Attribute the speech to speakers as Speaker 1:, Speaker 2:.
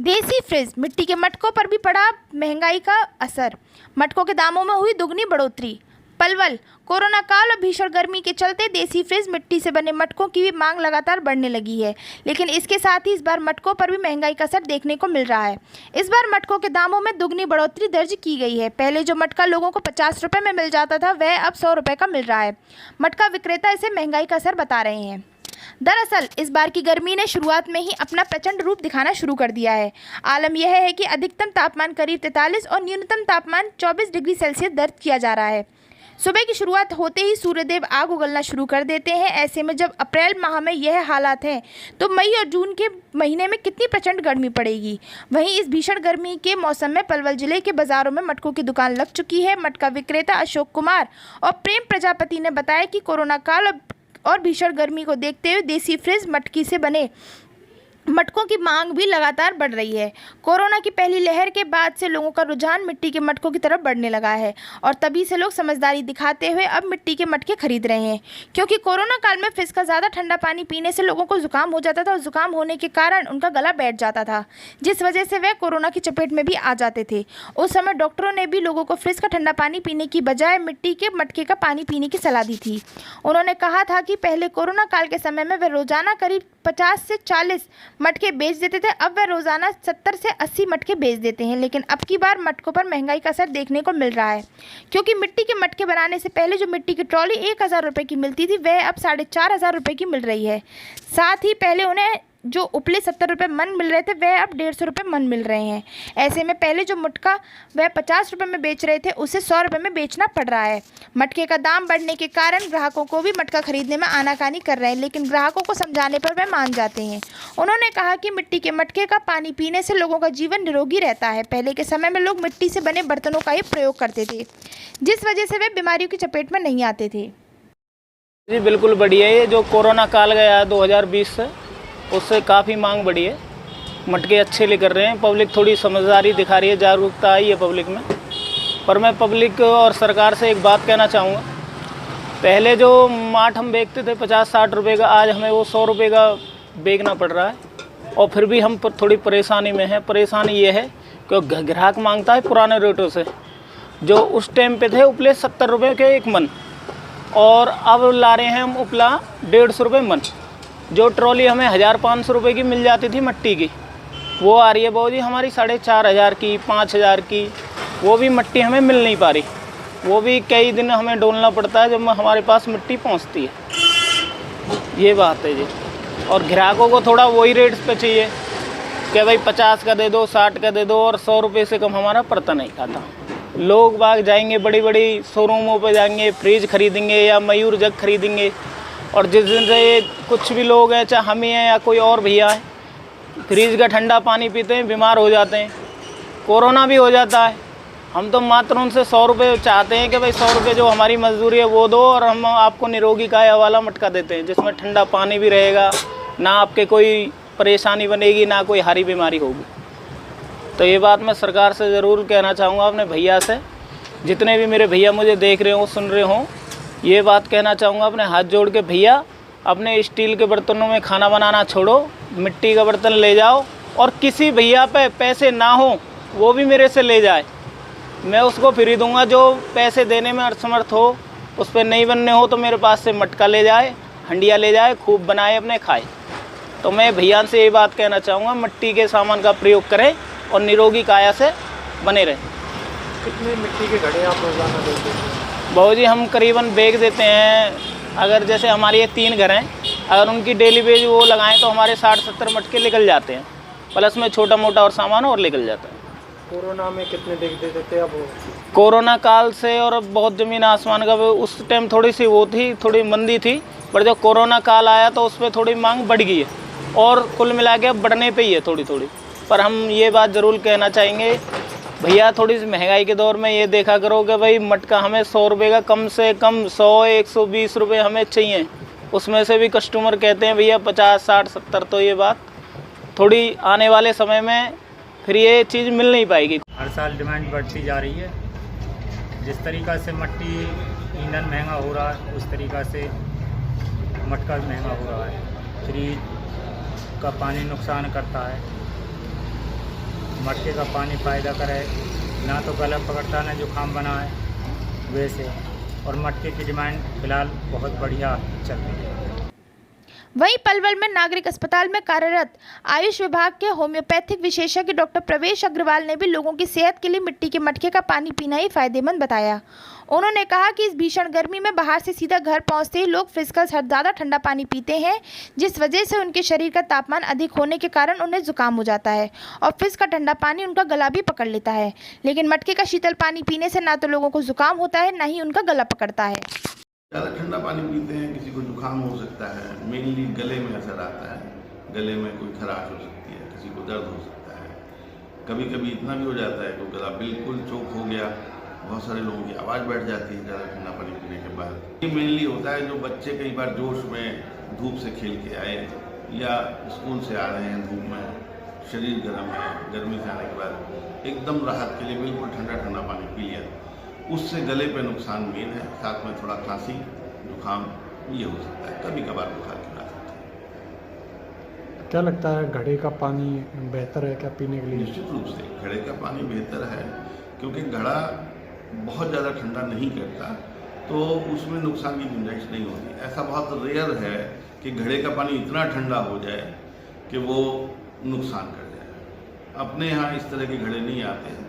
Speaker 1: देसी फ्रिज मिट्टी के मटकों पर भी पड़ा महंगाई का असर। मटकों के दामों में हुई दुगनी बढ़ोतरी। पलवल। कोरोना काल और भीषण गर्मी के चलते देसी फ्रिज मिट्टी से बने मटकों की भी मांग लगातार बढ़ने लगी है, लेकिन इसके साथ ही इस बार मटकों पर भी महंगाई का असर देखने को मिल रहा है। इस बार मटकों के दामों में दुगनी बढ़ोतरी दर्ज की गई है। पहले जो मटका लोगों को 50 रुपये में मिल जाता था, वह अब 100 रुपये का मिल रहा है। मटका विक्रेता इसे महंगाई का असर बता रहे हैं। दरअसल इस बार की गर्मी ने शुरुआत में ही अपना प्रचंड रूप दिखाना शुरू कर दिया है। आलम यह है कि अधिकतम तापमान करीब 43 और न्यूनतम तापमान 24 डिग्री सेल्सियस दर्ज किया जा रहा है। सुबह की शुरुआत होते ही सूर्यदेव आग उगलना शुरू कर देते हैं। ऐसे में जब अप्रैल माह में यह हालात हैं, तो मई और जून के महीने में कितनी प्रचंड गर्मी पड़ेगी। वहीं इस भीषण गर्मी के मौसम में पलवल जिले के बाजारों में मटकों की दुकान लग चुकी है। मटका विक्रेता अशोक कुमार और प्रेम प्रजापति ने बताया कि कोरोना काल और भीषण गर्मी को देखते हुए देसी फ्रिज मटकी से बने मटकों की मांग भी लगातार बढ़ रही है। कोरोना की पहली लहर के बाद से लोगों का रुझान मिट्टी के मटकों की तरफ बढ़ने लगा है और तभी से लोग समझदारी दिखाते हुए अब मिट्टी के मटके खरीद रहे हैं, क्योंकि कोरोना काल में फ्रिज का ज़्यादा ठंडा पानी पीने से लोगों को जुकाम हो जाता था और जुकाम होने के कारण उनका गला बैठ जाता था, जिस वजह से वह कोरोना की चपेट में भी आ जाते थे। उस समय डॉक्टरों ने भी लोगों को फ्रिज का ठंडा पानी पीने की बजाय मिट्टी के मटके का पानी पीने की सलाह दी थी। उन्होंने कहा था कि पहले कोरोना काल के समय में वे रोजाना करीब 50 से 40 मटके बेच देते थे, अब वह रोजाना 70 से 80 मटके बेच देते हैं। लेकिन अब की बार मटकों पर महंगाई का असर देखने को मिल रहा है, क्योंकि मिट्टी के मटके बनाने से पहले जो मिट्टी की ट्रॉली 1000 रुपये की मिलती थी, वह अब 4500 रुपये की मिल रही है। साथ ही पहले उन्हें जो उपले 70 रुपये मन मिल रहे थे, वह अब 150 रुपये मन मिल रहे हैं। ऐसे में पहले जो मटका वह 50 रुपये में बेच रहे थे, उसे 100 रुपये में बेचना पड़ रहा है। मटके का दाम बढ़ने के कारण ग्राहकों को भी मटका खरीदने में आनाकानी कर रहे हैं, लेकिन ग्राहकों को समझाने पर वह मान जाते हैं। उन्होंने कहा कि मिट्टी के मटके का पानी पीने से लोगों का जीवन निरोगी रहता है। पहले के समय में लोग मिट्टी से बने बर्तनों का ही प्रयोग करते थे, जिस वजह से वे बीमारियों की चपेट में नहीं आते थे।
Speaker 2: जी बिल्कुल बढ़िया है। जो कोरोना काल गया 2020 से, उससे काफ़ी मांग बढ़ी है। मटके अच्छे लेकर रहे हैं, पब्लिक थोड़ी समझदारी दिखा रही है, जागरूकता आई है पब्लिक में। पर मैं पब्लिक और सरकार से एक बात कहना चाहूँगा, पहले जो माठ हम बेचते थे 50-60 रुपये का, आज हमें वो 100 रुपये का बेचना पड़ रहा है और फिर भी हम थोड़ी परेशानी में हैं। परेशानी ये है कि ग्राहक मांगता है पुराने रेटों से। जो उस टाइम पे थे उपले 70 रुपये के एक मन, और अब ला रहे हैं हम उपला 150 रुपये मन। जो ट्रॉली हमें 1500 रुपये की मिल जाती थी मट्टी की, वो आ रही है बहुत जी हमारी 4500 की, 5000 की। वो भी मट्टी हमें मिल नहीं पा रही, वो भी कई दिन हमें डोलना पड़ता है जब हमारे पास मिट्टी पहुंचती है। ये बात है जी। और ग्राहकों को थोड़ा वही रेट पे चाहिए कि भाई 50 का दे दो, 60 का दे दो, और 100 रुपये से कम हमारा पड़ता नहीं खाता। लोग बाग जाएंगे बड़ी बड़ी शोरूमों पे जाएंगे, फ्रिज खरीदेंगे या मयूर जग खरीदेंगे, और जिस दिन से कुछ भी लोग हैं, चाहे हम ही हैं या कोई और भैया है, फ्रिज का ठंडा पानी पीते हैं, बीमार हो जाते हैं, कोरोना भी हो जाता है। हम तो मात्र उनसे 100 रुपये चाहते हैं कि भाई 100 रुपये जो हमारी मजदूरी है वो दो, और हम आपको निरोगी काया वाला मटका देते हैं, जिसमें ठंडा पानी भी रहेगा, ना आपके कोई परेशानी बनेगी, ना कोई हारी बीमारी होगी। तो ये बात मैं सरकार से ज़रूर कहना चाहूँगा, अपने भैया से, जितने भी मेरे भैया मुझे देख रहे हों, सुन रहे हों, ये बात कहना चाहूँगा अपने हाथ जोड़ के, भैया अपने स्टील के बर्तनों में खाना बनाना छोड़ो, मिट्टी का बर्तन ले जाओ, और किसी भैया पे पैसे ना हो वो भी मेरे से ले जाए, मैं उसको फ्री दूंगा। जो पैसे देने में असमर्थ हो, उस पर नहीं बनने हो, तो मेरे पास से मटका ले जाए, हंडिया ले जाए, खूब बनाए, अपने खाए। तो मैं भैया से ये बात कहना चाहूँगा, मिट्टी के सामान का प्रयोग करें और निरोगी काया से बने रहें।
Speaker 3: कितने मिट्टी के घड़े आप रोज़ाना देते हैं?
Speaker 2: बहुत जी हम करीबन बेच देते हैं, अगर जैसे हमारे ये 3 घर हैं, अगर उनकी डेली बेज वो लगाएं तो हमारे 60-70 मटके निकल जाते हैं, प्लस में छोटा मोटा और सामान और निकल जाता है।
Speaker 3: कोरोना में कितने देते थे अब?
Speaker 2: कोरोना काल से और अब बहुत ज़मीन आसमान का, उस टाइम थोड़ी सी वो थी, थोड़ी मंदी थी, पर जब कोरोना काल आया तो उस पर थोड़ी मांग बढ़ गई है, और कुल मिला के अब बढ़ने पे ही है थोड़ी थोड़ी। पर हम ये बात ज़रूर कहना चाहेंगे, भैया थोड़ी सी महंगाई के दौर में ये देखा करो कि भाई मटका हमें 100 रुपये का कम से कम 100-120 रुपये हमें चाहिए, उसमें से भी कस्टमर कहते हैं भैया 50, 60, 70। तो ये बात थोड़ी आने वाले समय में फिर ये चीज़ मिल नहीं पाएगी।
Speaker 4: हर साल डिमांड बढ़ती जा रही है। जिस तरीक़ा से मट्टी ईंधन महंगा हो रहा है, उस तरीक़ा से मटका महंगा हो रहा है। फ्रिज का पानी नुकसान करता है, मटके का पानी फ़ायदा करे, ना तो गला पकड़ता ना जुकाम बना है वैसे। और मटके की डिमांड फ़िलहाल बहुत बढ़िया चल रही है।
Speaker 1: वहीं पलवल में नागरिक अस्पताल में कार्यरत आयुष विभाग के होम्योपैथिक विशेषज्ञ डॉक्टर प्रवेश अग्रवाल ने भी लोगों की सेहत के लिए मिट्टी के मटके का पानी पीना ही फायदेमंद बताया। उन्होंने कहा कि इस भीषण गर्मी में बाहर से सीधा घर पहुंचते ही लोग फ्रिज का ज़्यादा ठंडा पानी पीते हैं, जिस वजह से उनके शरीर का तापमान अधिक होने के कारण उन्हें जुकाम हो जाता है और फ्रिज का ठंडा पानी उनका गला भी पकड़ लेता है। लेकिन मटके का शीतल पानी पीने से ना तो लोगों को जुकाम होता है, ना ही उनका गला पकड़ता है।
Speaker 5: ज़्यादा ठंडा पानी पीते हैं, किसी को जुकाम हो सकता है, मेनली गले में असर आता है, गले में कोई खराश हो सकती है, किसी को दर्द हो सकता है, कभी कभी इतना भी हो जाता है कि गला बिल्कुल चोक हो गया, बहुत सारे लोगों की आवाज़ बैठ जाती है ज़्यादा ठंडा पानी पीने के बाद। ये मेनली होता है जो बच्चे कई बार जोश में धूप से खेल के आए या स्कूल से आ रहे हैं धूप में, शरीर गर्म है, गर्मी से आने के बाद एकदम राहत के लिए बिल्कुल ठंडा ठंडा पानी पी लिया, उससे गले पे नुकसान मेन है, साथ में थोड़ा खांसी जुकाम ये हो सकता है, कभी कभार बुखार की बात होती है।
Speaker 3: क्या लगता है घड़े का पानी बेहतर है क्या पीने के लिए?
Speaker 5: निश्चित रूप से घड़े का पानी बेहतर है, क्योंकि घड़ा बहुत ज़्यादा ठंडा नहीं करता, तो उसमें नुकसान की गुंजाइश नहीं होती। ऐसा बहुत रेयर है कि घड़े का पानी इतना ठंडा हो जाए कि वो नुकसान कर जाए। अपने यहाँ इस तरह के घड़े नहीं आते हैं।